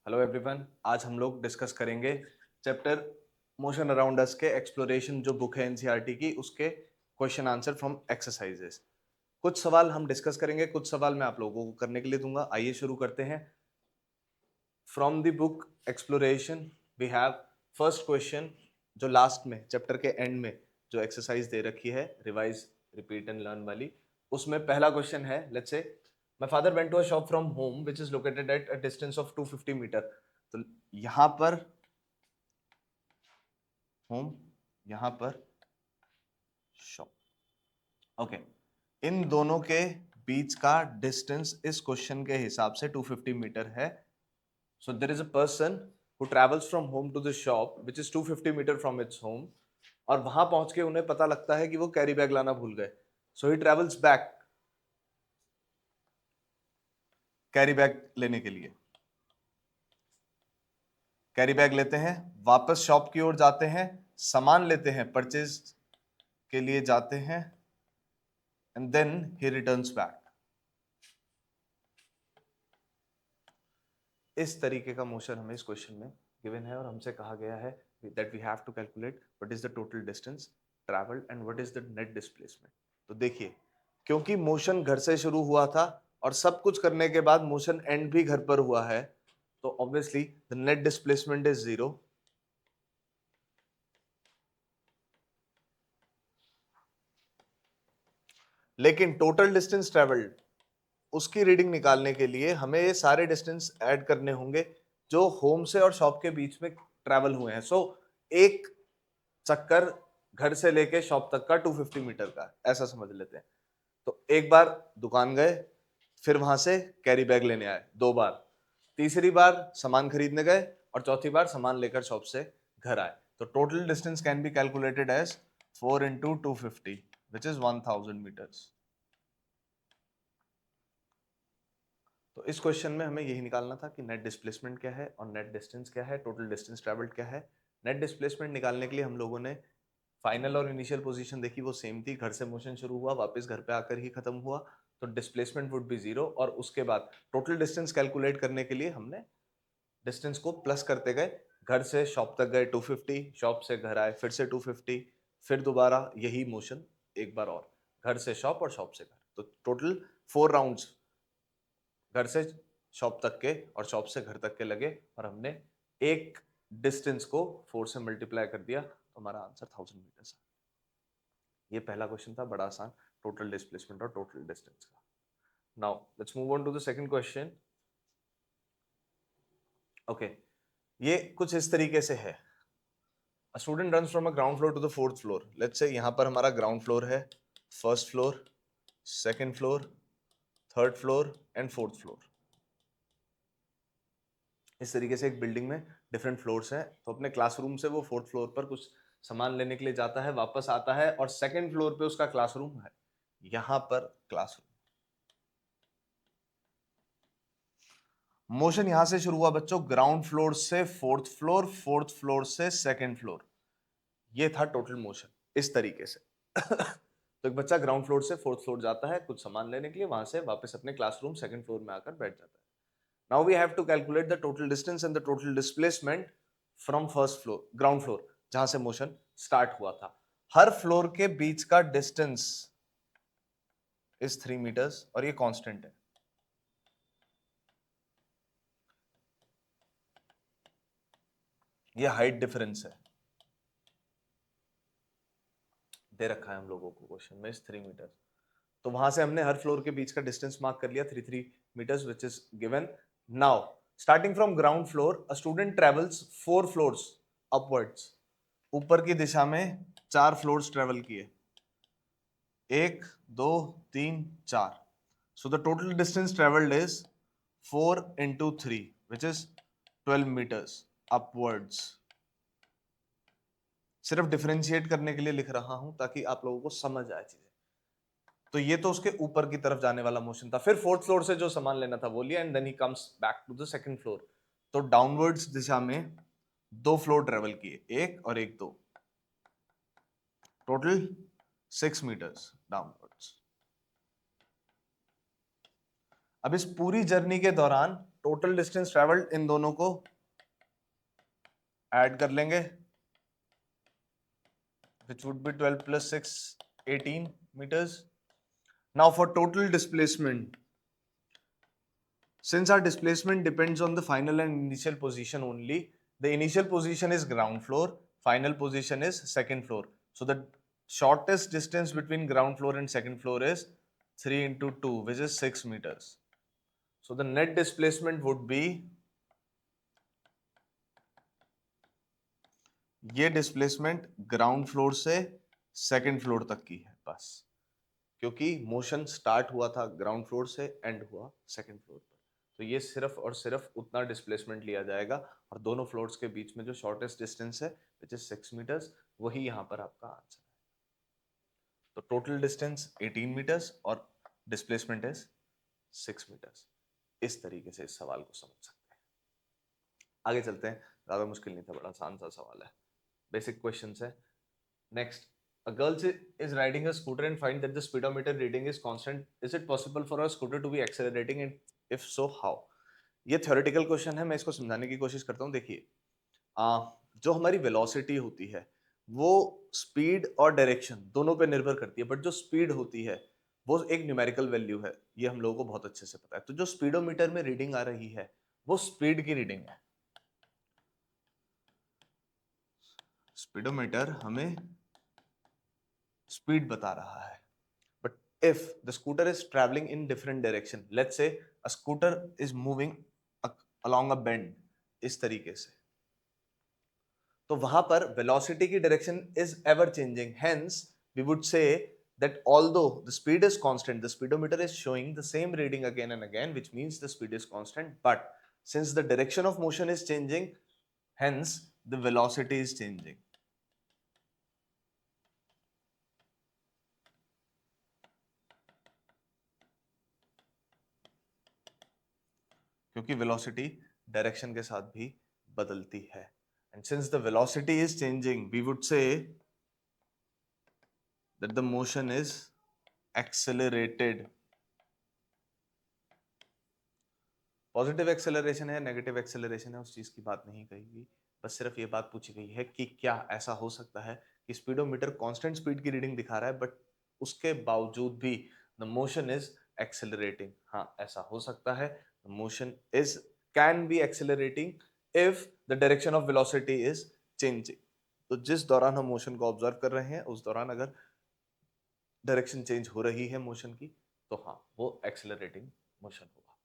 Hello everyone, आज हम लोग डिस्कस करेंगे चैप्टर मोशन अराउंड अस के एक्सप्लोरेशन जो बुक है एनसीईआरटी की, उसके क्वेश्चन आंसर फ्रॉम एक्सरसाइजेस। कुछ सवाल हम डिस्कस करेंगे, कुछ सवाल मैं आप लोगों को करने के लिए दूंगा। आइए शुरू करते हैं। From the book exploration we have first question, जो लास्ट में चैप्टर के एंड में जो एक्सरसाइज दे रखी है रिवाइज रिपीट एंड लर्न वाली, उसमें पहला क्वेश्चन है, let's say my father went to a shop from home which is located at a distance of 250 metre. तो यहां पर होम, यहां पर शॉप। ओके, इन दोनों के बीच का डिस्टेंस इस क्वेश्चन के हिसाब से 250 मीटर है। So there is a person who travels from home to the shop which is 250 metre from its home, और वहां पहुंच के उन्हें पता लगता है कि वो कैरी बैग लाना भूल गए। So he travels back carry bag लेने के लिए। कैरी बैग लेते हैं, वापस शॉप की ओर जाते हैं, सामान लेते हैं, परचेज के लिए जाते हैं, and then he returns back. इस तरीके का मोशन हमें इस क्वेश्चन में गिवन है और हमसे कहा गया है that we have to calculate what is the total distance travelled and what is the net displacement. तो देखिए, क्योंकि मोशन घर से शुरू हुआ था और सब कुछ करने के बाद मोशन एंड भी घर पर हुआ है, तो obviously the net displacement is 0। लेकिन टोटल डिस्टेंस ट्रेवल्ड, उसकी रीडिंग निकालने के लिए हमें ये सारे डिस्टेंस ऐड करने होंगे जो होम से और शॉप के बीच में ट्रैवल हुए हैं। सो एक चक्कर घर से लेके शॉप तक का 250 मीटर का, ऐसा समझ लेते हैं। तो एक बार दुकान गए, फिर वहां से कैरी बैग लेने आए, 2 बार, तीसरी बार सामान खरीदने गए, और चौथी बार सामान लेकर शॉप से घर आए। तो total distance can be calculated as 4 into 250 which is 1000 metres. तो इस क्वेश्चन में हमें यही निकालना था कि नेट डिस्प्लेसमेंट क्या है और नेट डिस्टेंस क्या है, टोटल डिस्टेंस ट्रेवल्ड क्या है। नेट डिस्प्लेसमेंट निकालने के लिए हम लोगों ने फाइनल और इनिशियल पोजीशन देखी, वो सेम थी। घर से मोशन शुरू हुआ, वापस घर पे आकर ही खत्म हुआ, तो डिस्प्लेसमेंट वुड बी 0। और उसके बाद टोटल डिस्टेंस कैलकुलेट करने के लिए हमने डिस्टेंस को प्लस करते गए। घर से शॉप तक गए 250, शॉप से घर आए फिर से 250, फिर दोबारा यही मोशन एक बार और, घर से शॉप और शॉप से घर। तो टोटल 4 राउंड्स घर से शॉप तक के और शॉप से घर तक के लगे, और हमने एक डिस्टेंस को 4 से मल्टीप्लाई कर दिया, तो हमारा आंसर 1000 मीटर। ये पहला क्वेश्चन था, बड़ा आसान, टोटल डिस्प्लेसमेंट और टोटल डिस्टेंस का। Now let's move on to the second question. Okay, ये कुछ इस तरीके से है। A student runs from a ground floor to the fourth floor. Let's say यहाँ पर हमारा ग्राउंड फ्लोर है, first floor, second floor, third floor and fourth floor. इस तरीके से एक बिल्डिंग में डिफरेंट फ्लोर्स हैं। तो अपने क्लासरूम से वो फोर्थ फ्लोर पर कुछ सामान लेने के लिए जाता है, वापस आता है, और सेकंड फ्लोर पे उसका क्लासरूम है। यहां पर क्लासरूम, मोशन यहां से शुरू हुआ बच्चों, ग्राउंड फ्लोर से फोर्थ फ्लोर, फोर्थ फ्लोर से सेकंड फ्लोर। ये था टोटल मोशन इस तरीके से। तो एक बच्चा ग्राउंड फ्लोर से फोर्थ फ्लोर जाता है कुछ सामान लेने के लिए, वहां से वापस अपने क्लासरूम सेकंड फ्लोर में आकर बैठ जाता है। Now we have to calculate the total distance and the total displacement from first floor, ground floor, जहां से मोशन स्टार्ट हुआ था। हर फ्लोर के बीच का डिस्टेंस इज 3 मीटर्स और ये कांस्टेंट है। ये हाइट डिफरेंस है, दे रखा है हम लोगों को क्वेश्चन में, इस 3 मीटर। तो वहां से हमने हर फ्लोर के बीच का डिस्टेंस मार्क कर लिया, 3 metres which is given. Now starting from ground floor a student travels 4 floors upwards. ऊपर की दिशा में 4 फ्लोर्स ट्रेवल किए, 1 2 3 4। So the total distance travelled is 4 into 3 which is 12 metres upwards. सिर्फ डिफरेंशिएट करने के लिए लिख रहा हूं ताकि आप लोगों को समझ आए चीजें। तो ये तो उसके ऊपर की तरफ जाने वाला मोशन था। फिर फोर्थ फ्लोर से जो सामान लेना था वो लिया, and then he comes back to the second floor. तो डाउनवर्ड्स दिशा में 2 फ्लोर ट्रेवल किए, 1 और 1 2, टोटल 6 मीटर्स डाउनवर्ड्स। अब इस पूरी जर्नी के दौरान टोटल डिस्टेंस ट्रेवल्ड इन दोनों को ऐड कर लेंगे, which would be 12 plus 6, 18 meters. Now for total displacement, since our displacement depends on the final and initial position only, the initial position is ground floor, final position is second floor. So the shortest distance between ground floor and second floor is 3 into 2, which is 6 meters. So the net displacement would be, ये displacement ground floor से second floor तक की है बस, क्योंकि motion start हुआ था ground floor से, एंड हुआ सेकंड फ्लोर पर। तो ये सिर्फ और सिर्फ उतना डिस्प्लेसमेंट लिया जाएगा, और दोनों फ्लोर्स के बीच में जो शॉर्टेस्ट डिस्टेंस है विच इज 6 मीटर्स, वही यहाँ पर आपका आंसर है। तो टोटल डिस्टेंस 18 मीटर्स और डिस्प्लेसमेंट इज 6 मीटर्स। इस तरीके से इस सवाल को समझ सकते हैं। आगे चलते हैं, ज्यादा मुश्किल नहीं था, बड़ा आसान सा सवाल है, बेसिक क्वेश्चन है। Next, a girl is riding a scooter and find that the speedometer reading is constant. Is it possible for a scooter to be accelerating, and if so, how? ये theoretical question है, मैं इसको समझाने की कोशिश करता हूँ। देखिए, जो हमारी velocity होती है वो speed और direction दोनों पे निर्भर करती है, बट जो speed होती है वो एक न्यूमेरिकल वैल्यू है, ये हम लोगों को बहुत अच्छे से पता है। तो जो स्पीडोमीटर में रीडिंग आ रही है वो स्पीड की रीडिंग है। स्पीडोमीटर हमें स्पीड बता रहा है, but if the scooter is traveling in different direction, let's say a scooter is moving along a bend इस तरीके से, तो वहां पर velocity की direction is ever changing, hence we would say that although the speed is constant, the speedometer is showing the same reading again and again, which means the speed is constant, but since the direction of motion is changing, hence the velocity is changing. क्योंकि velocity direction के साथ भी बदलती है, and since the velocity is changing, we would say that the motion is accelerated. Positive acceleration है, negative acceleration है, उस चीज की बात नहीं कही गई, बस सिर्फ ये बात पूछी गई है कि क्या ऐसा हो सकता है कि स्पीडोमीटर कांस्टेंट स्पीड की रीडिंग दिखा रहा है, बट उसके बावजूद भी द मोशन इज एक्सेलरेटिंग। हाँ, ऐसा हो सकता है, the motion is can be accelerating if the direction of velocity is changing. तो जिस दौरान हम मोशन को ऑब्जर्व कर रहे हैं उस दौरान अगर डायरेक्शन चेंज हो रही है मोशन की, तो हाँ, वो एक्सेलरेटिंग मोशन होगा।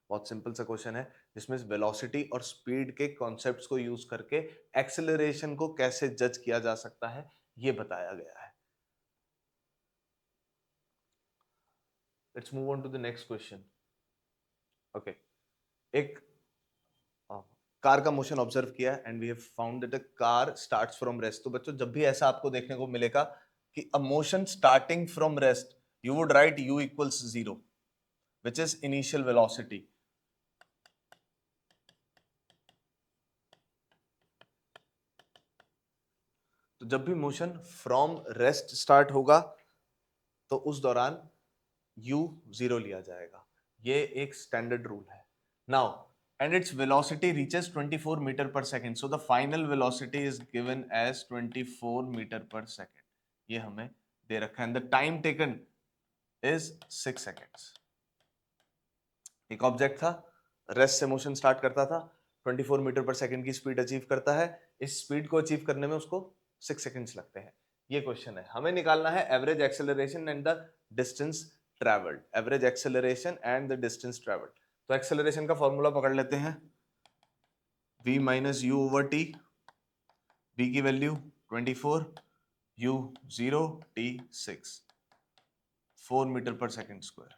बहुत सिंपल सा क्वेश्चन है जिसमें वेलोसिटी और स्पीड के कॉन्सेप्ट्स को यूज करके एक्सेलरेशन को कैसे जज किया जा सकता है ये बताया गया है। Let's move on to the next question. Okay, एक कार का मोशन ऑब्जर्व किया and we have found that a car starts from rest. तो बच्चों, जब भी ऐसा आपको देखने को मिलेगा कि a motion starting from rest, you would write u equals 0, which is initial velocity. तो जब भी मोशन फ्रॉम रेस्ट स्टार्ट होगा तो उस दौरान u 0 लिया जाएगा, ये एक स्टैंडर्ड रूल है। Now, and its velocity reaches 24 meter per second, so the final velocity is given as 24 meter per second। ये हमें दे रखा है, and the time taken is 6 seconds। एक ऑब्जेक्ट था, रेस्ट से मोशन स्टार्ट करता था, 24 मीटर पर सेकंड की स्पीड अचीव करता है, इस स्पीड को अचीव करने में उसको 6 सेकंड्स लगते हैं। ये क्वेश्चन है, हमें निकालना है average acceleration and the distance travelled. Average acceleration and the distance travelled. तो एक्सेलरेशन का फॉर्मूला पकड़ लेते हैं, v minus u over T. v की value 24, u 0, t 6, 4 metre per second square.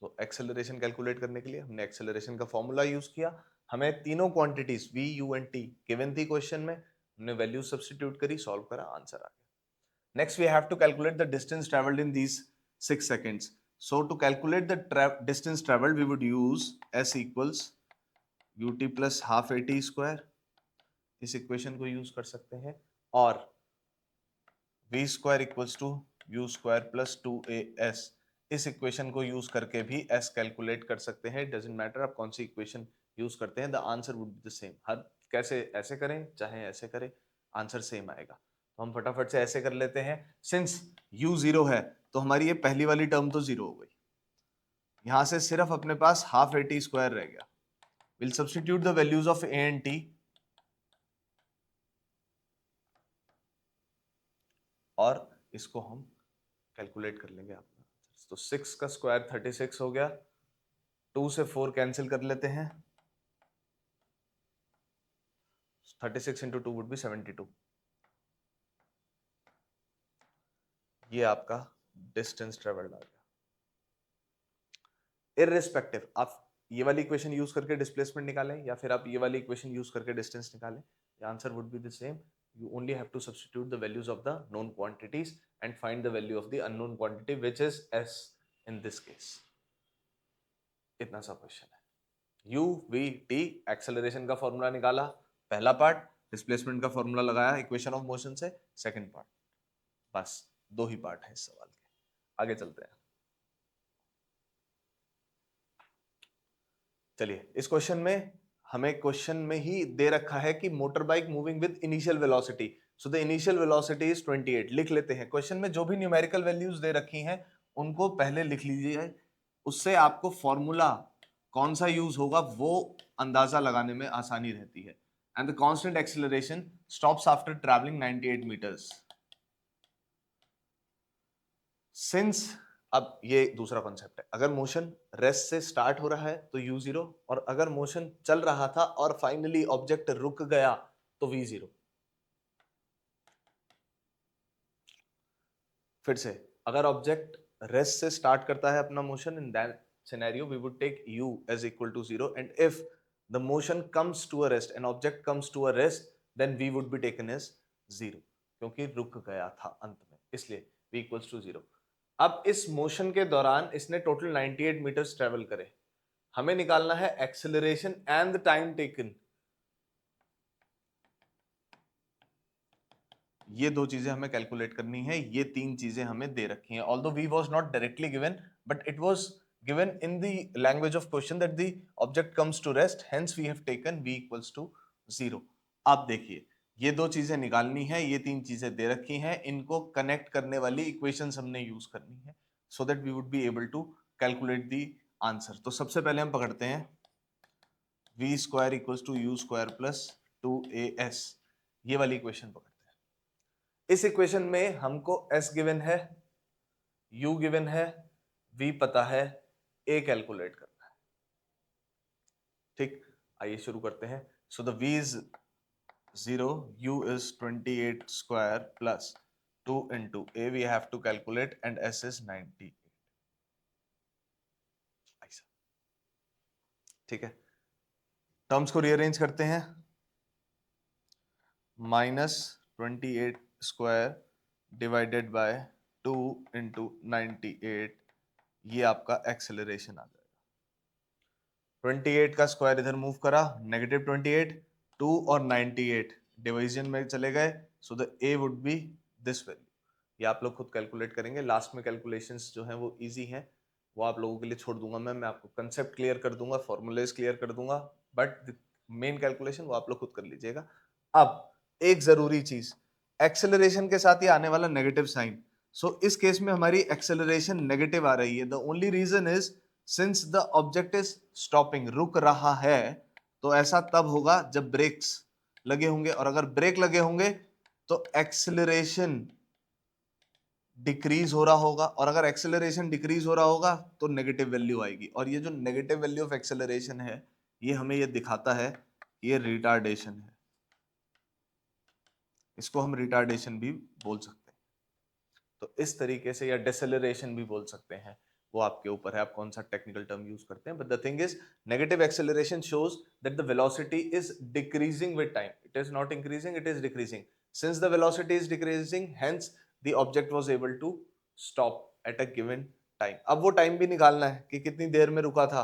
तो एक्सेलरेशन कैलकुलेट करने के लिए हमने एक्सेलरेशन का फॉर्मूला यूज किया। हमें तीनों quantities v, u and t given थी क्वेश्चन में, हमने वैल्यू सब्स्टिट्यूट करी, सॉल्व करा, आंसर आ गया। Next we have to calculate the distance travelled in these 6 seconds. So to calculate the distance travelled we would use s equals ut plus half at square. इस equation को use कर सकते हैं, और v square equals to u square plus 2as। इस equation को use करके भी s कैलकुलेट कर सकते हैं, डजंट मैटर आप कौन सी इक्वेशन यूज करते हैं, the answer would be the same. हर कैसे ऐसे करें चाहे ऐसे करें, आंसर सेम आएगा। तो हम फटाफट से ऐसे कर लेते हैं। सिंस u 0 है तो हमारी ये पहली वाली टर्म तो 0 हो गई, यहां से सिर्फ अपने पास हाफ ए टी स्क्वायर रह गया। Will substitute the values of A and T, और इसको हम कैलकुलेट कर लेंगे अपना। तो 6 का स्क्वायर 36 हो गया, 2 से 4 कैंसिल कर लेते हैं, 36 इंटू 2 वुड बी 72। ये आपका डिस्टेंस ट्रेवल्ड आ गया। इररिस्पेक्टिव आप ये वाली इक्वेशन यूज करके डिस्प्लेसमेंट निकालें या फिर आप ये वाली इक्वेशन यूज करके डिस्टेंस निकालें, the answer would be the same. You only have to substitute the values of the known quantities and find the value of the unknown quantity, which is s in this case. इतना सा question है। u v t acceleration का formula निकाला, पहला part, displacement का formula लगाया equation of motion से, second part. बस 2 ही पार्ट है इस सवाल के। आगे चलते हैं। चलिए, इस क्वेश्चन में हमें क्वेश्चन में ही दे रखा है कि motor bike moving with initial velocity, so the initial velocity is 28। लिख लेते हैं। क्वेश्चन में जो भी न्यूमेरिकल वैल्यूज दे रखी हैं उनको पहले लिख लीजिए, उससे आपको फॉर्मूला कौन सा यूज होगा वो अंदाजा लगाने में आसानी रहती है। And the constant acceleration stops after travelling 98 metres. Since, अब ये दूसरा कॉन्सेप्ट है, अगर मोशन रेस्ट से स्टार्ट हो रहा है तो u0, और अगर मोशन चल रहा था और फाइनली ऑब्जेक्ट रुक गया तो v0। फिर से, अगर ऑब्जेक्ट रेस्ट से स्टार्ट करता है अपना motion, in that scenario we would take u as equal to 0, and if the motion comes to a rest, an object comes to a rest, then v would be taken as 0, क्योंकि रुक गया था अंत में, इसलिए v equals to 0। अब इस motion के दौरान इसने टोटल 98 मीटर्स ट्रेवल करे, हमें निकालना है acceleration and the time taken. ये 2 चीजें हमें कैलकुलेट करनी है, ये 3 चीजें हमें दे रखी हैं। Although v was not directly given, but it was given in the language of question that the object comes to rest, hence we have taken v equals to 0। आप देखिए, ये 2 चीजें निकालनी है, ये 3 चीजें दे रखी हैं, इनको कनेक्ट करने वाली इक्वेशंस हमने यूज करनी है, so that we would be able to calculate the answer। तो सबसे पहले हम पकड़ते हैं v square equals to u square plus 2as, ये वाली इक्वेशन पकड़ते हैं। इस इक्वेशन में हमको s गिवन है, u गिवन है, v पता है, a कैलकुलेट करना है। ठीक, आइए शुरू करते हैं। So the v is 0, u is 28 square plus 2 into a we have to calculate, and s is 98। ऐसा, ठीक है। टर्म्स को रीअरेंज करते हैं, -28 स्क्वायर डिवाइडेड बाय 2 इंटू 98, ये आपका एक्सेलरेशन आ जाएगा। 28 का स्क्वायर इधर मूव करा, -28, 2 और 98 डिवीजन में चले गए, so the A would be this value. ये आप लोग खुद कैलकुलेट करेंगे, लास्ट में कैलकुलेशंस जो हैं वो इजी हैं, वो आप लोगों के लिए छोड़ दूंगा मैं आपको कंसेप्ट क्लियर कर दूंगा, फॉर्मूलेज क्लियर कर दूंगा, बट मेन कैलकुलेशन वो आप लोग खुद कर लीजिएगा। अब एक जरूरी चीज, एक्सेलरेशन के साथ ही आने वाला नेगेटिव साइन। सो इस केस में हमारी एक्सेलरेशन नेगेटिव आ रही है, the only reason is since the object is stopping, रुक रहा है, तो ऐसा तब होगा जब ब्रेक्स लगे होंगे, और अगर ब्रेक लगे होंगे तो एक्सेलरेशन डिक्रीज हो रहा होगा, और अगर एक्सेलरेशन डिक्रीज हो रहा होगा तो नेगेटिव वैल्यू आएगी, और ये जो नेगेटिव वैल्यू ऑफ एक्सेलरेशन है ये हमें ये दिखाता है ये रिटार्डेशन है। इसको हम रिटार्डेशन भी बोल सकते हैं, तो इस तरीके से, या डिसेलरेशन भी बोल सकते हैं, वो आपके ऊपर है आप कौन सा टेक्निकल टर्म यूज करते हैं। But the thing is, negative acceleration shows that the velocity is decreasing with time, it is not increasing, it is decreasing. Since the velocity is decreasing, hence the object was able to stop at a given time. अब वो time भी निकालना है कि कितनी देर में रुका था।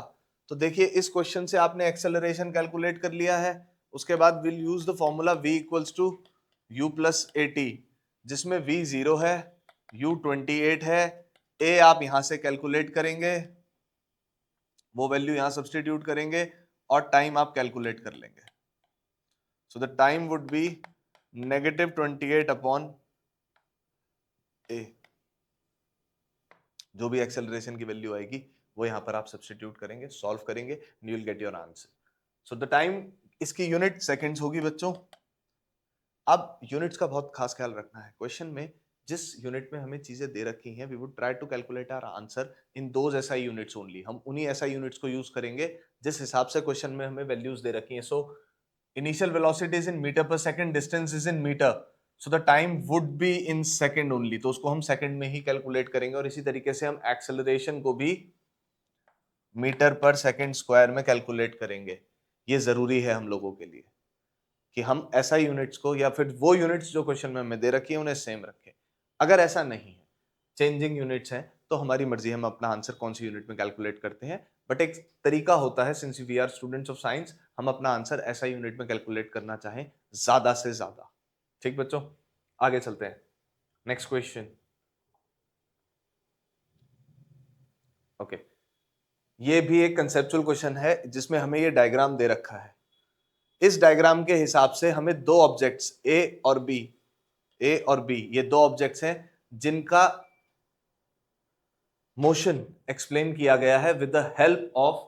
तो देखिए, इस क्वेश्चन से आपने एक्सेलरेशन कैलकुलेट कर लिया है, उसके बाद will use the formula v equals to u plus 80, जिसमें v 0 है, u 28 है, ए आप यहां से कैलकुलेट करेंगे, वो वैल्यू यहां सब्स्टिट्यूट करेंगे और टाइम आप कैलकुलेट कर लेंगे। So the time would be -28 upon a. जो भी एक्सेलरेशन की वैल्यू आएगी वो यहां पर आप सब्स्टिट्यूट करेंगे, सॉल्व करेंगे, you will get your answer. So the time, इसकी यूनिट सेकंड्स होगी बच्चों। अब यूनिट्स का बहुत खास ख्याल रखना है। क्वेश्चन में जिस यूनिट में हमें चीजें दे रखी हैं, we would try to calculate our answer in those SI units only. हम उन्हीं एसआई यूनिट्स को यूज करेंगे जिस हिसाब से क्वेश्चन में हमें वैल्यूज दे रखी हैं। So initial velocity is in metre per second, distance is in metre, so the time would be in second only. तो उसको हम सेकंड में ही कैलकुलेट करेंगे। और इसी तरीके से हम एक्सेलरेशन को भी मीटर पर सेकंड स्क्वायर में कैलकुलेट करेंगे। ये जरूरी है हम लोगों के लिए कि हम ऐसा यूनिट्स को या फिर वो यूनिट्स जो क्वेश्चन में हमें दे रखी है उन्हें सेम रखें। अगर ऐसा नहीं है, चेंजिंग यूनिट्स हैं, तो हमारी मर्जी, हम अपना आंसर कौन सी यूनिट में कैलकुलेट करते हैं। बट एक तरीका होता है, since we are students of science, हम अपना आंसर ऐसा यूनिट में कैलकुलेट करना चाहें ज्यादा से ज्यादा। ठीक बच्चों, आगे चलते हैं। Next question. ओके, ये भी एक कंसेप्चुअल क्वेश्चन है जिसमें हमें ये डायग्राम दे रखा है। इस डायग्राम के हिसाब से हमें दो ऑब्जेक्ट्स ए और बी, ये दो ऑब्जेक्ट्स हैं जिनका मोशन एक्सप्लेन किया गया है with the help of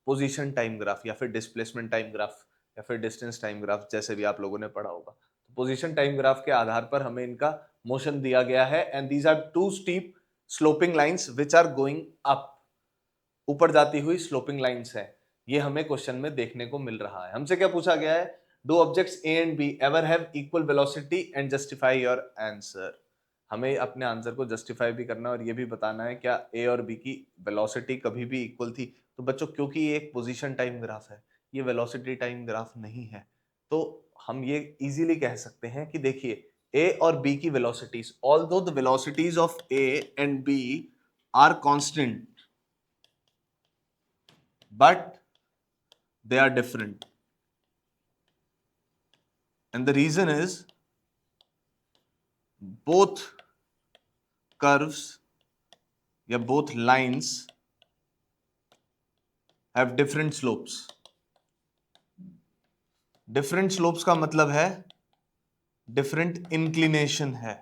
position time graph, या फिर डिस्प्लेसमेंट टाइम ग्राफ, या फिर डिस्टेंस टाइम ग्राफ, जैसे भी आप लोगों ने पढ़ा होगा। तो पोजीशन टाइम ग्राफ के आधार पर हमें इनका मोशन दिया गया है। And these are two steep sloping lines which are going up. ऊपर जाती हुई स्लोपिंग लाइंस है, ये हमें क्वेश्चन में देखने को मिल रहा है। हमसे क्या पूछा गया है? Do objects A and be ever have equal velocity and justify your answer. हमें अपने आंसर को जस्टिफाई भी करना है और ये भी बताना है क्या ए और बी की वेलोसिटी कभी भी इक्वल थी। तो बच्चों, क्योंकि ये एक पोजीशन टाइम ग्राफ है, ये वेलोसिटी टाइम ग्राफ नहीं है, तो हम ये इजीली कह सकते हैं कि देखिए, ए और बी की velocities, although the velocities of A and B are constant, but they are different, and the reason is both curves या both lines have different slopes. different slopes का मतलब है different inclination है।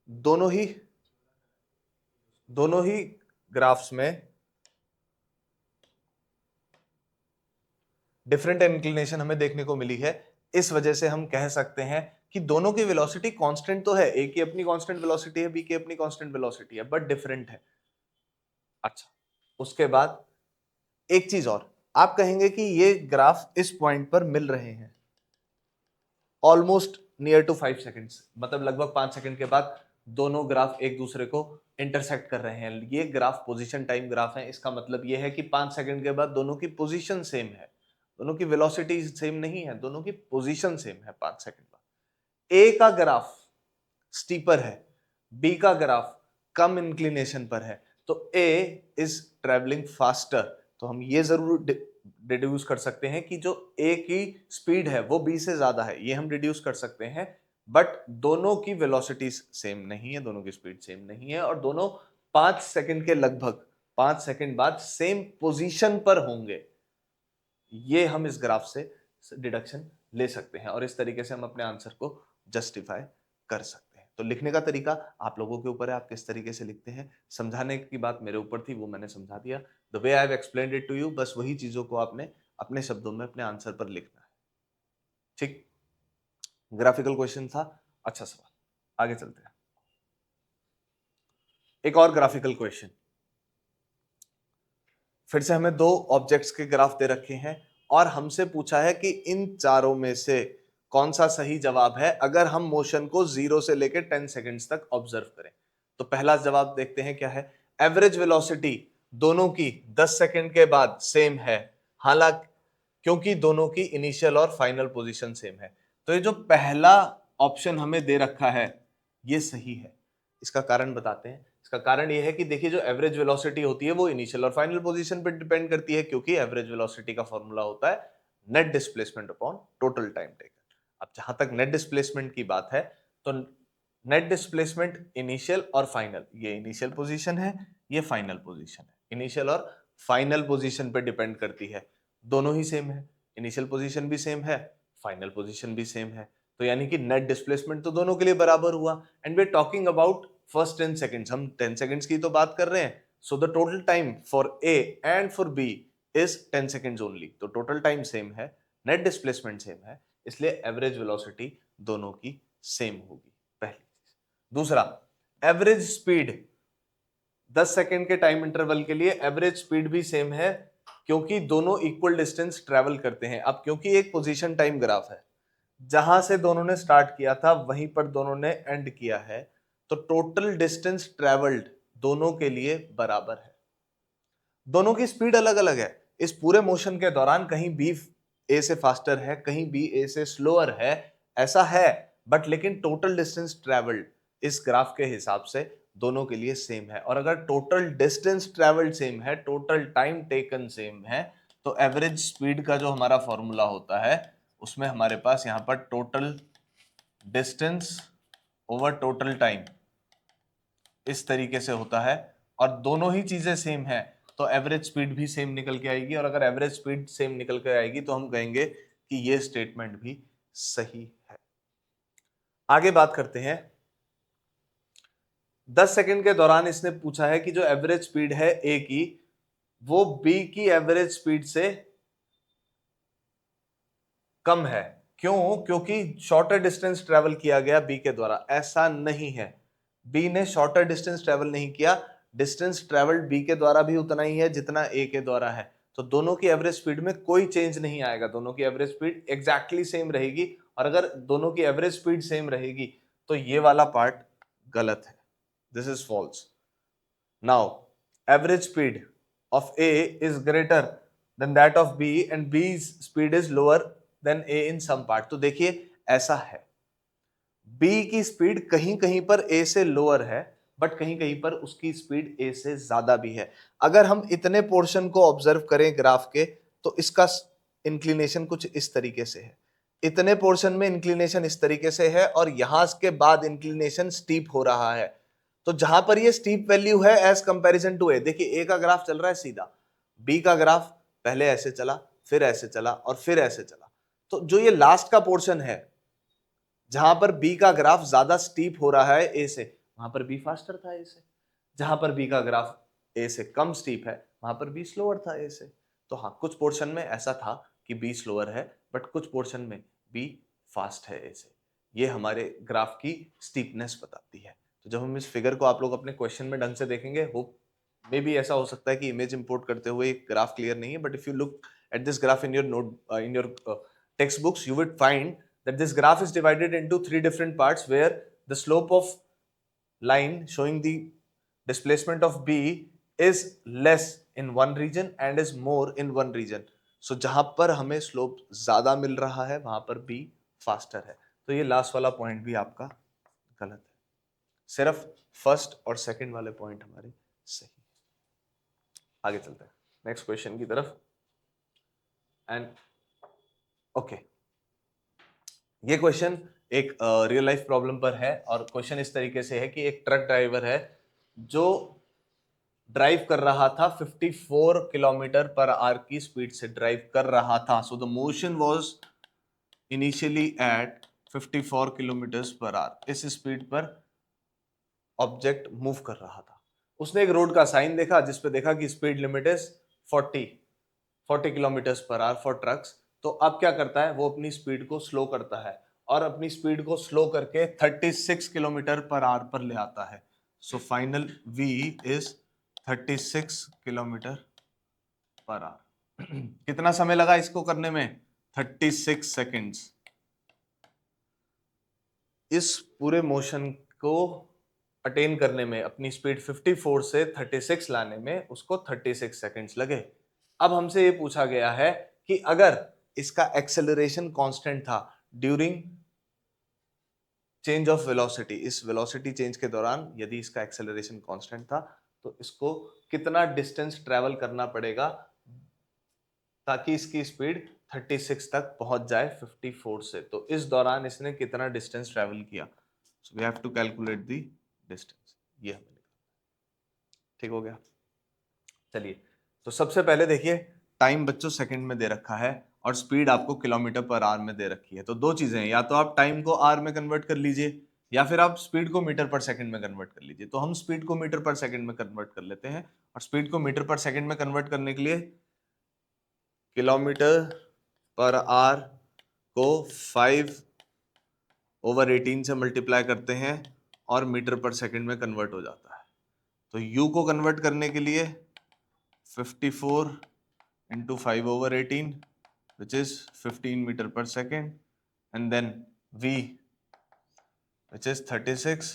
दोनों ही ग्राफ्स में different inclination हमें देखने को मिली है। इस वजह से हम कह सकते हैं कि दोनों की वेलोसिटी कांस्टेंट तो है, ए की अपनी कांस्टेंट वेलोसिटी है, बी की अपनी कांस्टेंट वेलोसिटी है, बट डिफरेंट है। अच्छा, उसके बाद एक चीज और, आप कहेंगे कि ये ग्राफ इस पॉइंट पर मिल रहे हैं ऑलमोस्ट नियर टू 5 सेकेंड्स, मतलब लगभग 5 सेकंड के बाद दोनों ग्राफ एक दूसरे को इंटरसेक्ट कर रहे हैं। ये ग्राफ पोजीशन टाइम ग्राफ है, इसका मतलब ये है कि 5 सेकंड के बाद दोनों की पोजीशन सेम है, दोनों की वेलोसिटी सेम नहीं है, दोनों की पोजीशन सेम है 5 सेकंड बाद। ए का ग्राफ स्टीपर है, बी का ग्राफ कम इंक्लिनेशन पर है, तो ए इज ट्रेवलिंग फास्टर। तो हम ये जरूर डिड्यूस कर सकते हैं कि जो ए की स्पीड है वो बी से ज्यादा है, ये हम डिड्यूस कर सकते हैं। बट दोनों की वेलोसिटी सेम नहीं है, दोनों की स्पीड सेम नहीं है, और दोनों 5 सेकंड के लगभग 5 सेकंड बाद सेम पोजीशन पर होंगे। ये हम इस ग्राफ से डिडक्शन ले सकते हैं और इस तरीके से हम अपने आंसर को जस्टिफाई कर सकते हैं। तो लिखने का तरीका आप लोगों के ऊपर है, आप किस तरीके से लिखते हैं। समझाने की बात मेरे ऊपर थी, वो मैंने समझा दिया। The way I have explained it to you, बस वही चीजों को आपने अपने शब्दों में अपने आंसर पर लिखना है। ठीक, ग्राफिकल क्वेश्चन था, अच्छा सवाल। आगे चलते हैं, एक और ग्राफिकल क्वेश्चन। फिर से हमें दो ऑब्जेक्ट्स के ग्राफ दे रखे हैं और हमसे पूछा है कि इन चारों में से कौन सा सही जवाब है अगर हम मोशन को 0 से लेकर 10 सेकंड्स तक ऑब्जर्व करें। तो पहला जवाब देखते हैं क्या है। एवरेज वेलोसिटी दोनों की 10 सेकंड के बाद सेम है, हालांकि क्योंकि दोनों की इनिशियल और फाइनल पोजीशन सेम है। तो ये जो पहला ऑप्शन हमें दे रखा है ये सही है। इसका कारण बताते हैं। इसका कारण ये है कि देखिए, जो एवरेज वेलोसिटी होती है वो इनिशियल और फाइनल पोजीशन पर डिपेंड करती है, क्योंकि एवरेज वेलोसिटी का फॉर्मूला होता है net displacement upon total time taken. अब जहां तक नेट डिस्प्लेसमेंट की बात है, तो नेट डिस्प्लेसमेंट इनिशियल और फाइनल, ये इनिशियल पोजीशन है, ये फाइनल पोजीशन है, इनिशियल और फाइनल पोजीशन पे डिपेंड करती है, दोनों ही सेम है, इनिशियल पोजीशन भी सेम है, फाइनल पोजीशन भी सेम है, तो यानी कि नेट डिस्प्लेसमेंट तो दोनों के लिए बराबर हुआ। And we are talking about first 10 seconds, हम 10 सेकंड्स की तो बात कर रहे हैं, so the total time for A and for B is 10 seconds only, तो टोटल टाइम सेम है, नेट डिस्प्लेसमेंट सेम है, इसलिए एवरेज वेलोसिटी दोनों की सेम होगी, पहली चीज। दूसरा, एवरेज स्पीड 10 सेकंड के टाइम इंटरवल के लिए एवरेज स्पीड भी सेम है, क्योंकि दोनों इक्वल डिस्टेंस ट्रेवल करते हैं। अब क्योंकि एक पोजीशन टाइम ग्राफ है, जहां से दोनों ने स्टार्ट किया था वहीं पर दोनों ने एंड किया है, तो टोटल डिस्टेंस ट्रेवल्ड दोनों के लिए बराबर है। दोनों की स्पीड अलग अलग है, इस पूरे मोशन के दौरान कहीं बी ए से फास्टर है, कहीं बी ए से स्लोअर है, ऐसा है, बट लेकिन टोटल डिस्टेंस ट्रेवल्ड इस ग्राफ के हिसाब से दोनों के लिए सेम है। और अगर टोटल डिस्टेंस ट्रेवल्ड सेम है, टोटल टाइम टेकन सेम है, तो एवरेज स्पीड का जो हमारा फॉर्मूला होता है उसमें हमारे पास यहां पर total distance over total time इस तरीके से होता है, और दोनों ही चीजें सेम है तो एवरेज स्पीड भी सेम निकल के आएगी, और अगर एवरेज स्पीड सेम निकल के आएगी तो हम कहेंगे कि ये स्टेटमेंट भी सही है। आगे बात करते हैं, 10 सेकंड के दौरान इसने पूछा है कि जो एवरेज स्पीड है ए की, वो बी की एवरेज स्पीड से कम है। क्यों? क्योंकि शॉर्टर डिस्टेंस ट्रेवल किया गया बी के द्वारा। ऐसा नहीं है, बी ने शॉर्टर डिस्टेंस ट्रेवल नहीं किया, डिस्टेंस ट्रेवल्ड बी के द्वारा भी उतना ही है जितना ए के द्वारा है, तो दोनों की एवरेज स्पीड में कोई चेंज नहीं आएगा, दोनों की एवरेज स्पीड एग्जैक्टली सेम रहेगी। और अगर दोनों की एवरेज स्पीड सेम रहेगी तो ये वाला पार्ट गलत है, this is false. Now average speed of A is greater than that of B and B's speed is lower than A in some part। तो देखिए ऐसा है, B की स्पीड कहीं कहीं पर A से लोअर है, बट कहीं कहीं पर उसकी स्पीड A से ज्यादा भी है। अगर हम इतने पोर्शन को ऑब्जर्व करें ग्राफ के, तो इसका इंक्लिनेशन कुछ इस तरीके से है, इतने पोर्शन में इंक्लिनेशन इस तरीके से है, और यहां के बाद इंक्लिनेशन स्टीप हो रहा है। तो जहां पर ये स्टीप वैल्यू है एज कंपैरिजन टू ए, देखिए ए का ग्राफ चल रहा है सीधा, बी का ग्राफ पहले ऐसे चला, फिर ऐसे चला और फिर ऐसे चला, तो जो ये लास्ट का पोर्शन है जहां पर बी का ग्राफ ज्यादा स्टीप हो रहा है ए से, वहां पर बी फास्टर था ए से। जहां पर बी का ग्राफ ए से कम स्टीप है, वहां पर बी स्लोअर था ए से। तो हाँ, कुछ पोर्शन में ऐसा था कि बी स्लोअर है, बट कुछ पोर्शन में बी फास्ट है ए से। ये हमारे ग्राफ की स्टीपनेस बताती है। तो जब हम इस फिगर को आप लोग अपने क्वेश्चन में ढंग से देखेंगे, होप मे भी ऐसा हो सकता है कि इमेज इंपोर्ट करते हुए ग्राफ क्लियर नहीं है, but if you look at this graph in your note in your text books, you would find that this graph is divided into 3 different parts, where the slope of line showing the displacement of B is less in one region and is more in one region. So जहां पर हमें slope ज्यादा मिल रहा है वहां पर B faster है। तो ये लास्ट वाला पॉइंट भी आपका गलत है, सिर्फ फर्स्ट और सेकंड वाले पॉइंट हमारे सही है। आगे चलते हैं नेक्स्ट क्वेश्चन की तरफ। एंड ओके, ये क्वेश्चन एक रियल लाइफ प्रॉब्लम पर है, और क्वेश्चन इस तरीके से है कि एक ट्रक ड्राइवर है जो ड्राइव कर रहा था 54 किलोमीटर पर आवर की स्पीड से ड्राइव कर रहा था। So the motion was initially at 54 kilometre per our. इस स्पीड पर ऑब्जेक्ट मूव कर रहा था। उसने एक रोड का साइन देखा जिसपे देखा कि speed limit is 40 kilometre per hour for trucks. तो अब क्या करता है, वो अपनी स्पीड को स्लो करता है, और अपनी स्पीड को स्लो करके 36 किलोमीटर पर आवर पर ले आता है। So final V is 36 kilometre per our. कितना समय लगा इसको करने में? 36 सेकेंड्स। इस पूरे मोशन को अटेन करने में, अपनी स्पीड 54 से 36 लाने में उसको 36 सेकेंड्स लगे। अब हमसे ये पूछा गया है कि अगर इसका एक्सेलरेशन कांस्टेंट था ड्यूरिंग चेंज ऑफ वेलोसिटी, इस वेलोसिटी चेंज के दौरान यदि इसका एक्सेलरेशन कांस्टेंट था, तो इसको कितना डिस्टेंस ट्रेवल करना पड़ेगा ताकि इसकी स्पीड 36 तक पहुंच जाए 54 से। तो इस दौरान इसने कितना डिस्टेंस ट्रेवल किया? So we have to calculate the distance. ये हमें ठीक हो गया। चलिए, तो सबसे पहले देखिए टाइम बच्चों सेकंड में दे रखा है और स्पीड आपको किलोमीटर पर आवर में दे रखी है। तो दो चीजें हैं, या तो आप टाइम को आवर में कन्वर्ट कर लीजिए या फिर आप स्पीड को मीटर पर सेकंड में कन्वर्ट कर लीजिए। तो हम स्पीड को मीटर पर सेकंड में कन्वर्ट कर लेते हैं, और स्पीड को मीटर पर सेकंड में कन्वर्ट करने के लिए किलोमीटर पर आवर को 5/18 से मल्टीप्लाई करते हैं और मीटर पर सेकंड में कन्वर्ट हो जाता है। तो u को कन्वर्ट करने के लिए 54 into 5/18 which is 15 meter per second, and then v which is 36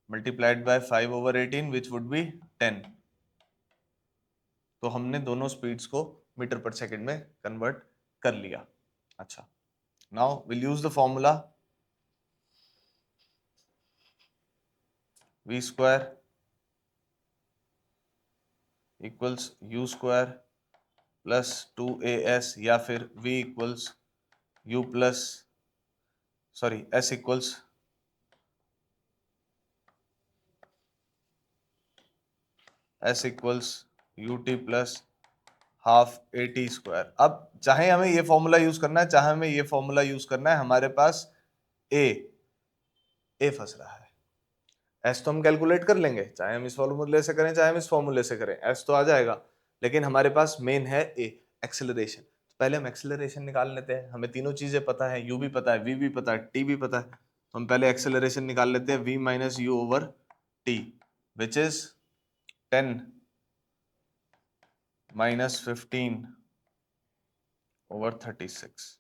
multiplied by 5/18 which would be 10। तो हमने दोनों स्पीड्स को मीटर पर सेकंड में कन्वर्ट कर लिया। अच्छा, now will use the formula v square equals u square plus 2as, या फिर v equals u plus s equals ut plus half AT square. अब चाहे हमें ये फॉर्मूला यूज करना है, चाहे हमें ये फॉर्मूला यूज करना है, हमारे पास ए फंस रहा है। एस तो हम कैलकुलेट कर लेंगे, चाहे हम इस फॉर्मूले से करें चाहे हम इस फॉर्मूले से करें, एस तो आ जाएगा। लेकिन हमारे पास मेन है ए, एक्सेलरेशन। तो पहले हम एक्सेलरेशन निकाल लेते हैं। हमें तीनों चीजें पता है, यू भी पता है, वी भी पता है, टी भी पता है। तो हम पहले एक्सेलरेशन निकाल लेते हैं, v minus u over t which is 10 minus 15 over 36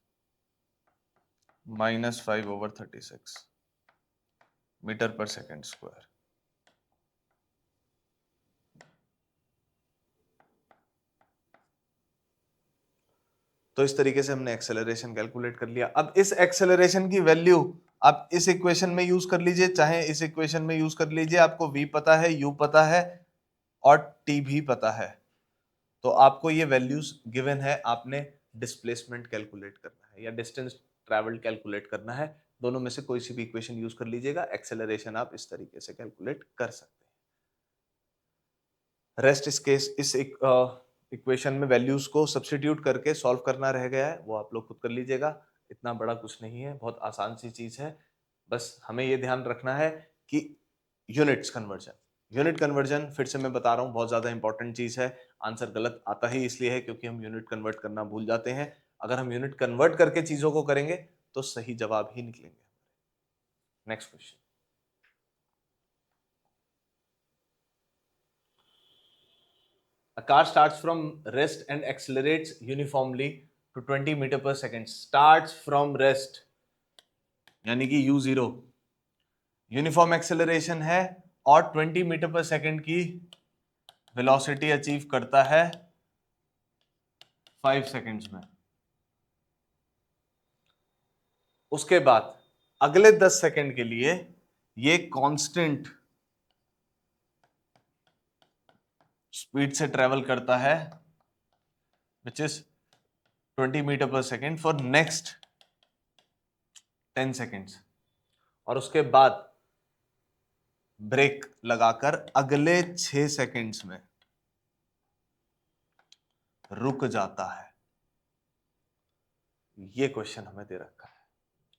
minus 5 over 36 metre पर सेकेंड स्क्वायर। तो इस तरीके से हमने एक्सेलरेशन कैलकुलेट कर लिया। अब इस एक्सेलरेशन की वैल्यू आप इस इक्वेशन में यूज कर लीजिए, चाहे इस इक्वेशन में यूज कर लीजिए। आपको v पता है, u पता है और t भी पता है। तो आपको ये वैल्यूज गिवन है, आपने डिस्प्लेसमेंट कैलकुलेट करना है या डिस्टेंस ट्रैवल्ड कैलकुलेट करना है। दोनों में से कोई सी भी इक्वेशन यूज कर लीजिएगा। एक्सेलरेशन आप इस तरीके से कैलकुलेट कर सकते हैं। रेस्ट इस केस इस इक्वेशन में वैल्यूज को सब्स्टिट्यूट करके सॉल्व करना रह गया है, वो आप लोग खुद कर लीजिएगा। इतना बड़ा कुछ नहीं है, बहुत आसान सी चीज है। बस हमें ये ध्यान रखना है कि यूनिट कन्वर्जन फिर से मैं बता रहा हूँ, बहुत ज्यादा इंपॉर्टेंट चीज है। आंसर गलत आता ही इसलिए है क्योंकि हम यूनिट कन्वर्ट करना भूल जाते हैं। अगर हम यूनिट कन्वर्ट करके चीजों को करेंगे तो सही जवाब ही निकलेंगे। Next question. A car starts from rest and accelerates uniformly to 20 meter per second. Starts from rest यानी कि u0 यूनिफॉर्म एक्सेलरेशन है और 20 मीटर पर सेकंड की वेलोसिटी अचीव करता है 5 सेकंड्स में। उसके बाद अगले 10 सेकंड के लिए ये कांस्टेंट स्पीड से ट्रेवल करता है विच इज 20 मीटर पर सेकेंड फॉर नेक्स्ट 10 सेकेंड्स, और उसके बाद ब्रेक लगाकर अगले 6 सेकेंड्स में रुक जाता है। ये क्वेश्चन हमें दे रखा है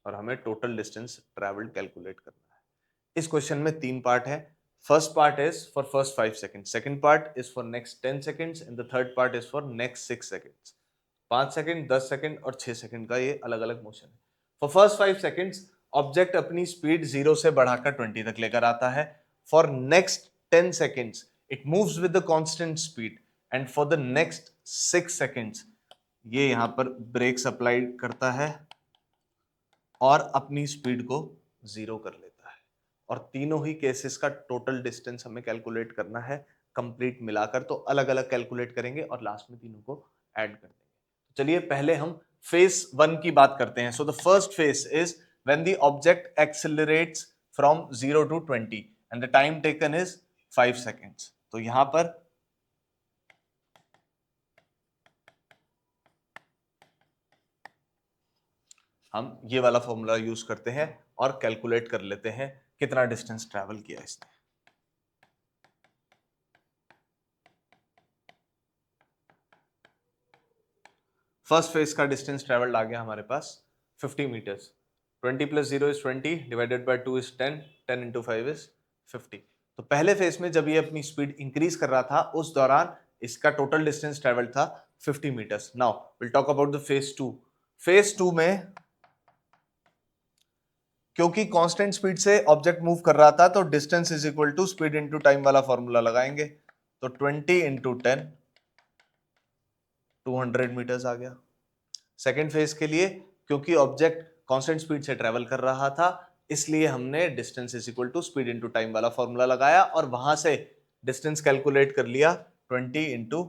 और हमें टोटल डिस्टेंस ट्रैवल्ड कैलकुलेट करना है। इस क्वेश्चन में 3 पार्ट है। First part is for first 5 seconds, second part is for next 10 seconds and the third part is for next 6 seconds. 5 second, 10 second और 6 सेकेंड का ये अलग अलग मोशन है। फॉर फर्स्ट 5 सेकेंड्स ऑब्जेक्ट अपनी स्पीड 0 से बढ़ाकर 20 तक लेकर आता है। For next 10 seconds it moves with the constant speed, and for the next 6 seconds ये यहां पर ब्रेक अप्लाई करता है और अपनी स्पीड को 0 कर लेता है। और तीनों ही केसेस का टोटल डिस्टेंस हमें कैलकुलेट करना है कंप्लीट मिलाकर। तो अलग अलग कैलकुलेट करेंगे और लास्ट में तीनों को ऐड कर देंगे। चलिए पहले हम फेज 1 की बात करते हैं। So the first phase is when the object accelerates from 0 to 20 and the time taken is 5 seconds. तो यहां पर हम ये वाला फॉर्मूला यूज करते हैं और कैलकुलेट कर लेते हैं कितना डिस्टेंस ट्रैवल किया इसने। फर्स्ट फेज का डिस्टेंस ट्रेवल्ड आ गया हमारे पास 50 मीटर्स। 20 + 0 = 20, divided by 2 = 10, 10 × 5 = 50। तो पहले फेज में जब ये अपनी स्पीड इंक्रीज कर रहा था उस दौरान इसका टोटल डिस्टेंस ट्रेवल्ड था 50 metres. Now will talk about the phase 2। Phase 2 में क्योंकि कांस्टेंट स्पीड से ऑब्जेक्ट मूव कर रहा था तो distance is equal to speed into time वाला फॉर्मूला लगाएंगे। तो 20 × 10 200 मीटर्स आ गया। सेकेंड फेज के लिए क्योंकि ऑब्जेक्ट कांस्टेंट स्पीड से ट्रेवल कर रहा था इसलिए हमने distance is equal to speed into time वाला फॉर्मूला लगाया और वहां से डिस्टेंस कैलकुलेट कर लिया 20 ×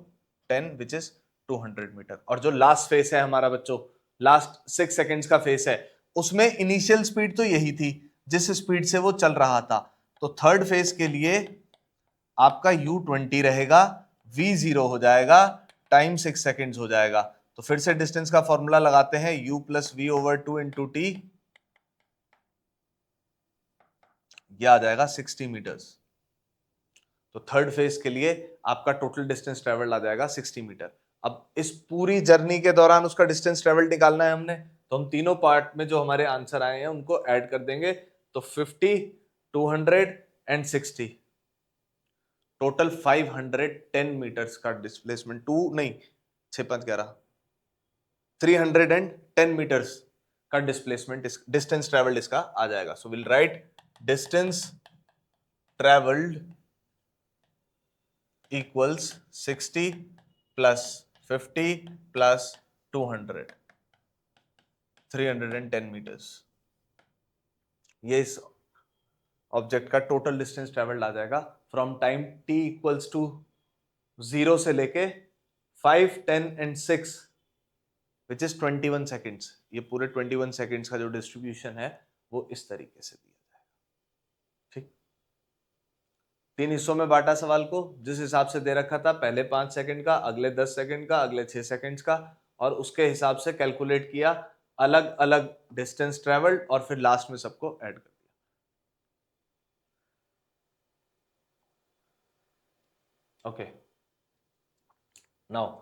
10 विच इज 200 मीटर। और जो लास्ट फेज है हमारा बच्चों, लास्ट 6 सेकेंड्स का फेज है, उसमें इनिशियल स्पीड तो यही थी जिस स्पीड से वो चल रहा था। तो थर्ड फेज के लिए आपका u20 रहेगा, v0 हो जाएगा, टाइम 6 सेकेंड्स हो जाएगा। तो फिर से डिस्टेंस का फॉर्मूला लगाते हैं, u + v/2 × t, यह आ जाएगा 60 मीटर्स। तो थर्ड फेज के लिए आपका टोटल डिस्टेंस ट्रेवल्ड आ जाएगा 60 मीटर। अब इस पूरी जर्नी के दौरान उसका डिस्टेंस ट्रेवल्ड निकालना है हमने, तो हम तीनों पार्ट में जो हमारे आंसर आए हैं उनको ऐड कर देंगे। तो 50, 200 एंड 60, टोटल 510 मीटर्स का डिस्प्लेसमेंट, 2 नहीं 6 5 11 310 मीटर्स का डिस्प्लेसमेंट, डिस्टेंस ट्रेवल्ड इसका आ जाएगा। So will write distance travelled equals 60 + 50 + 200, 310 metres. ये इस ऑब्जेक्ट का टोटल डिस्टेंस ट्रेवल्ड आ जाएगा फ्रॉम टाइम t = 0 से लेके 5, 10 एंड 6 विच इज 21 सेकेंड्स। ये पूरे 21 सेकेंड्स का जो डिस्ट्रीब्यूशन है वो इस तरीके से दिया जाएगा। ठीक, 3 हिस्सों में बांटा सवाल को, जिस हिसाब से दे रखा था, पहले 5 सेकंड का, अगले 10 सेकंड का, अगले 6 सेकंड्स का, और उसके हिसाब से कैलकुलेट किया अलग अलग डिस्टेंस ट्रेवल्ड और फिर लास्ट में सबको ऐड कर दिया। ओके, नाउ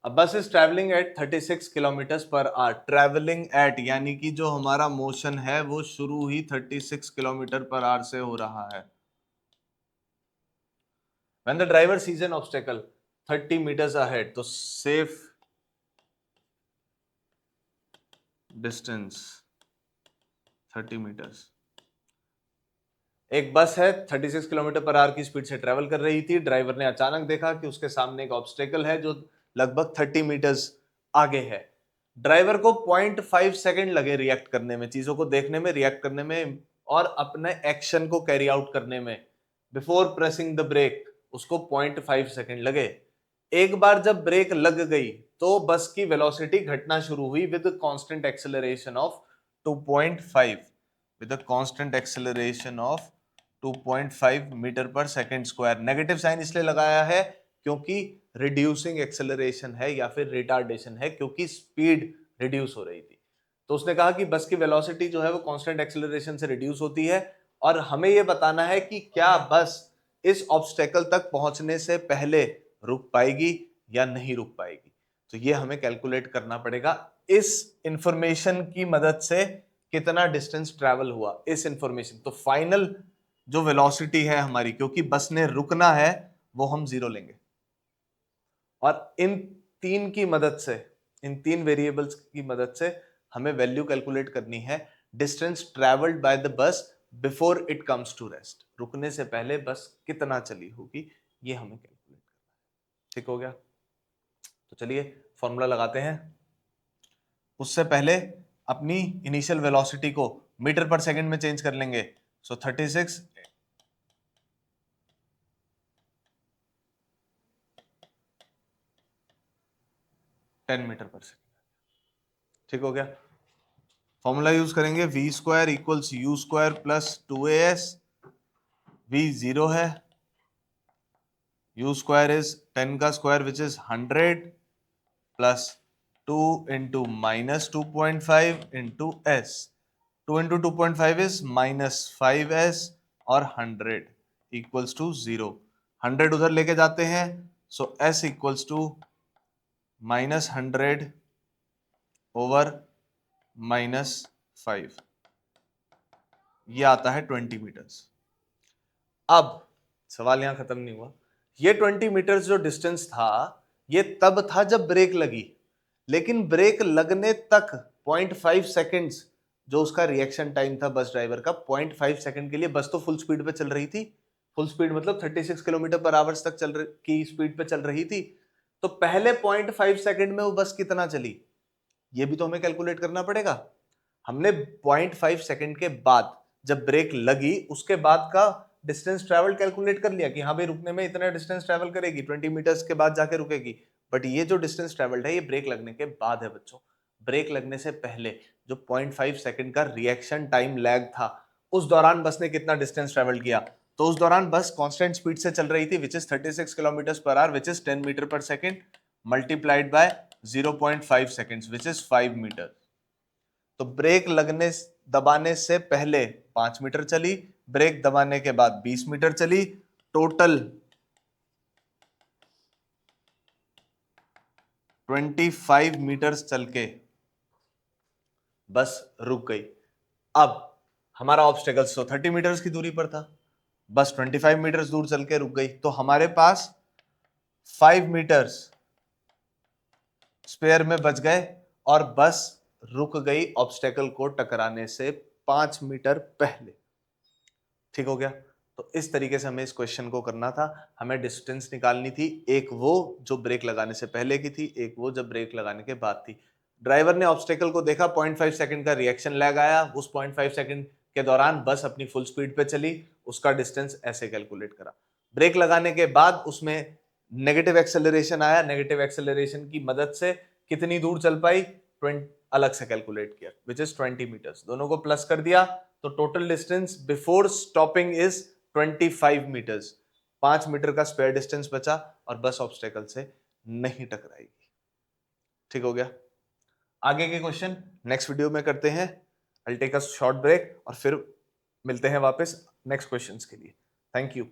अ बस is travelling eight 36 km/h। Travelling eight यानी कि जो हमारा मोशन है वो शुरू ही 36 km/h से हो रहा है। When the driver sees an obstacle 30 meters ahead, तो safe distance 30 meters। एक बस है 36 km/h की स्पीड से ट्रेवल कर रही थी। ड्राइवर ने अचानक देखा कि उसके सामने एक ऑब्स्टेकल है जो लगभग 30 मीटर्स आगे है। ड्राइवर को 0.5 सेकंड लगे रिएक्ट करने में, चीजों को देखने में, रिएक्ट करने में और अपने एक्शन को कैरी आउट करने में। बिफोर प्रेसिंग द ब्रेक उसको 0.5 सेकंड लगे। एक बार जब ब्रेक लग गई तो बस की वेलोसिटी घटना शुरू हुई with constant acceleration of 2.5, with a constant acceleration of 2.5 metre पर सेकेंड स्क्वायर। नेगेटिव साइन इसलिए लगाया है क्योंकि रिड्यूसिंग एक्सेलरेशन है या फिर रिटार्डेशन है, क्योंकि स्पीड रिड्यूस हो रही थी। तो उसने कहा कि बस की वेलोसिटी जो है वो कांस्टेंट एक्सेलरेशन से रिड्यूस होती है और हमें यह बताना है कि क्या बस इस ऑब्स्टेकल तक पहुंचने से पहले रुक पाएगी या नहीं रुक पाएगी। तो ये हमें कैलकुलेट करना पड़ेगा इस इंफॉर्मेशन की मदद से, कितना डिस्टेंस ट्रैवल हुआ इस इंफॉर्मेशन। तो फाइनल जो वेलोसिटी है हमारी, क्योंकि बस ने रुकना है, वो हम 0 लेंगे। और इन तीन की मदद से, इन तीन वेरिएबल्स की मदद से हमें वैल्यू कैलकुलेट करनी है distance travelled by the bus before it comes to rest. रुकने से पहले बस कितना चली होगी, ये हमें कैलकुलेट करना है। ठीक हो गया? तो चलिए फॉर्मूला लगाते हैं। उससे पहले अपनी इनिशियल वेलोसिटी को मीटर पर सेकंड में चेंज कर लेंगे। सो 36 10 मीटर पर सेकंड। ठीक हो गया? फॉर्मूला यूज करेंगे, v² = u² + 2as। v 0 है, u² is 10 का square which is 100 plus 2 into minus 2.5 into s. 2 into 2.5 is minus 5s और 100 equals to 0. 100 उधर लेके जाते हैं, so s equals to minus 100 over minus 5. ये आता है 20 मीटर्स. अब सवाल यहां खत्म नहीं हुआ. ये 20 मीटर्स जो डिस्टेंस था, ये तब था जब ब्रेक लगी, लेकिन ब्रेक लगने तक 0.5 सेकेंड्स जो उसका रिएक्शन टाइम था बस ड्राइवर का, 0.5 सेकंड के लिए बस तो फुल स्पीड पे चल रही थी. फुल स्पीड मतलब 36 किलोमीटर पर आवर्स तक की स्पीड पे चल रही थी. तो पहले 0.5 सेकंड में वो बस कितना चली, ये भी तो हमें कैलकुलेट करना पड़ेगा. हमने 0.5 सेकंड के बाद जब ब्रेक लगी उसके बाद का डिस्टेंस ट्रेवल कैलकुलेट कर लिया कि हाँ भाई रुकने में इतना डिस्टेंस ट्रेवल करेगी, 20 मीटर्स के बाद जाके रुकेगी. बट ये जो डिस्टेंस ट्रेवल्ड है ये ब्रेक लगने के बाद है बच्चों. ब्रेक लगने से पहले जो 0.5 सेकंड का रिएक्शन टाइम लैग था, उस दौरान बस ने कितना डिस्टेंस ट्रेवल किया. तो उस दौरान बस कांस्टेंट स्पीड से चल रही थी, which is 36 kilometre per hour, which is 10 metre per second, multiplied by 0.5 seconds, which is 5 metre. तो ब्रेक लगने दबाने से पहले 5 मीटर चली, ब्रेक दबाने के बाद 20 मीटर चली, टोटल 25 मीटर्स चल के बस रुक गई. अब हमारा ऑब्स्टेकल्स तो 30 मीटर्स की दूरी पर था, बस 25 मीटर्स दूर चल के रुक गई. तो हमारे पास 5 मीटर्स स्पेयर में बच गए और बस रुक गई ऑब्स्टेकल को टकराने से 5 मीटर पहले. ठीक हो गया. तो इस तरीके से हमें इस क्वेश्चन को करना था. हमें डिस्टेंस निकालनी थी, एक वो जो ब्रेक लगाने से पहले की थी, एक वो जब ब्रेक लगाने के बाद थी. ड्राइवर ने ऑब्स्टेकल को देखा, 0.5 सेकंड का रिएक्शन लैग आया, उस 0.5 सेकंड के दौरान बस अपनी फुल स्पीड पे चली, उसका डिस्टेंस ऐसे कैलकुलेट करा. ब्रेक लगाने के बाद उसमें नेगेटिव एक्सेलरेशन आया, नेगेटिव एक्सेलरेशन की मदद से कितनी दूर चल पाई, 20 अलग से कैलकुलेट किया, विच इज 20 मीटर्स. दोनों को प्लस कर दिया तो total distance before stopping is 25 metres. 5 metre का स्पेयर डिस्टेंस बचा और बस ऑब्स्टेकल से नहीं टकराएगी. ठीक हो गया. आगे के क्वेश्चन नेक्स्ट वीडियो में करते हैं. I will take a short break और फिर मिलते हैं वापस नेक्स्ट क्वेश्चंस के लिए. Thank you.